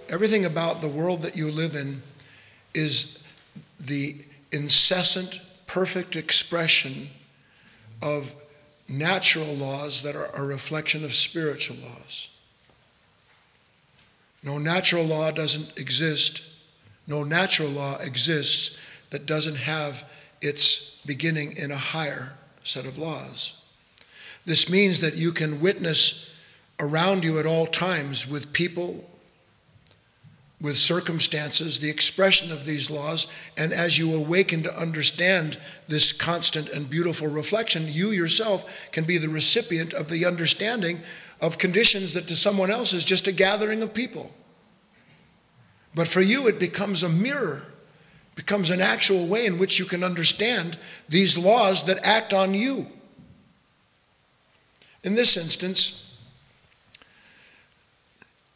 Everything about the world that you live in is the incessant, perfect expression of natural laws that are a reflection of spiritual laws. No natural law doesn't exist. No natural law exists that doesn't have its beginning in a higher set of laws. This means that you can witness around you at all times with people, with circumstances, the expression of these laws, and as you awaken to understand this constant and beautiful reflection, you yourself can be the recipient of the understanding of conditions that to someone else is just a gathering of people. But for you, it becomes a mirror, becomes an actual way in which you can understand these laws that act on you. In this instance,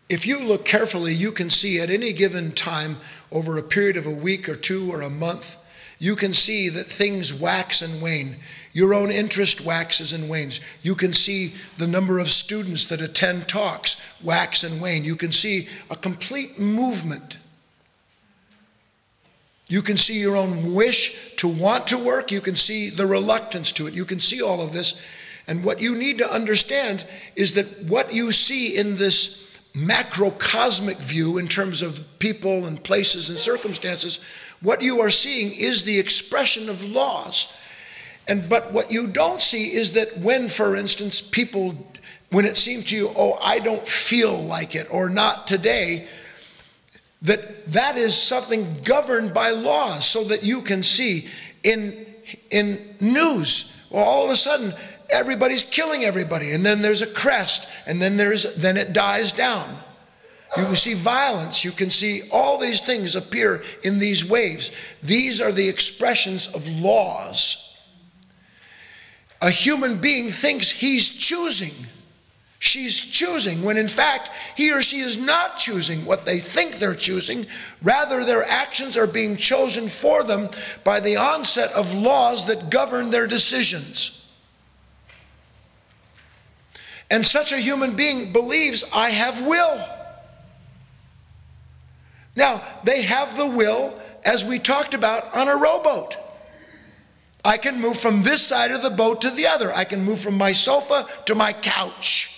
if you look carefully, you can see at any given time, over a period of a week or two or a month, you can see that things wax and wane. Your own interest waxes and wanes. You can see the number of students that attend talks wax and wane. You can see a complete movement. You can see your own wish to want to work. You can see the reluctance to it. You can see all of this. And what you need to understand is that what you see in this macrocosmic view in terms of people and places and circumstances, what you are seeing is the expression of laws. But what you don't see is that when, for instance, when it seems to you, oh, I don't feel like it, or not today, that is something governed by laws, so that you can see in news, well, all of a sudden, everybody's killing everybody, and then there's a crest, and then it dies down. You can see violence, you can see all these things appear in these waves. These are the expressions of laws. A human being thinks he's choosing. She's choosing, when in fact, he or she is not choosing what they think they're choosing. Rather, their actions are being chosen for them by the onset of laws that govern their decisions. And such a human being believes, I have will. Now, they have the will, as we talked about, on a rowboat. I can move from this side of the boat to the other. I can move from my sofa to my couch.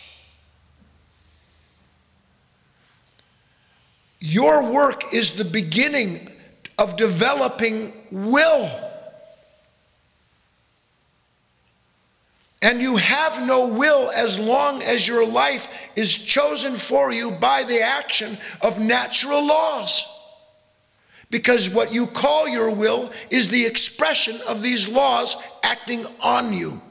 Your work is the beginning of developing will. And you have no will as long as your life is chosen for you by the action of natural laws. Because what you call your will is the expression of these laws acting on you.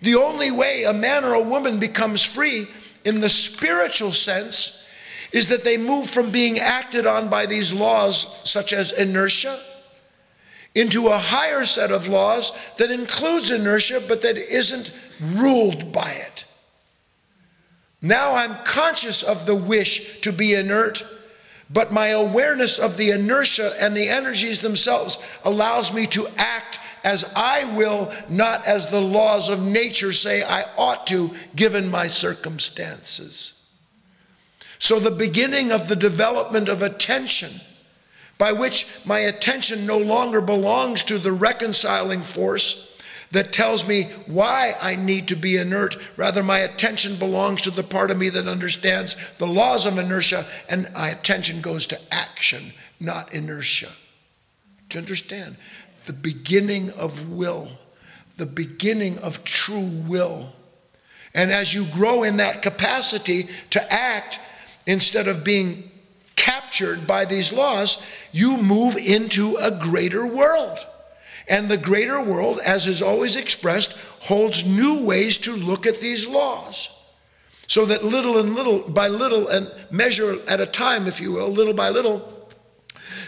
The only way a man or a woman becomes free in the spiritual sense is that they move from being acted on by these laws, such as inertia, into a higher set of laws that includes inertia, but that isn't ruled by it. Now I'm conscious of the wish to be inert, but my awareness of the inertia and the energies themselves allows me to act as I will, not as the laws of nature say I ought to, given my circumstances. So the beginning of the development of attention, by which my attention no longer belongs to the reconciling force that tells me why I need to be inert. Rather, my attention belongs to the part of me that understands the laws of inertia, and my attention goes to action, not inertia. Do you understand? The beginning of will, the beginning of true will. And as you grow in that capacity to act, instead of being captured by these laws, you move into a greater world. And the greater world, as is always expressed, holds new ways to look at these laws. So that little by little and measure at a time, if you will, little by little,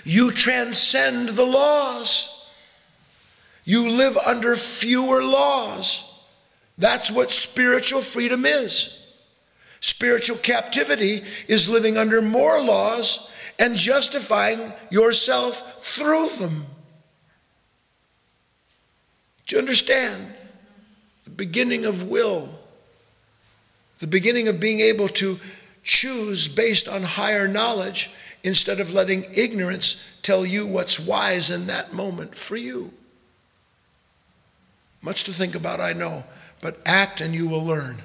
you transcend the laws. You live under fewer laws. That's what spiritual freedom is. Spiritual captivity is living under more laws and justifying yourself through them. Do you understand? The beginning of will, the beginning of being able to choose based on higher knowledge instead of letting ignorance tell you what's wise in that moment for you. Much to think about, I know, but act and you will learn.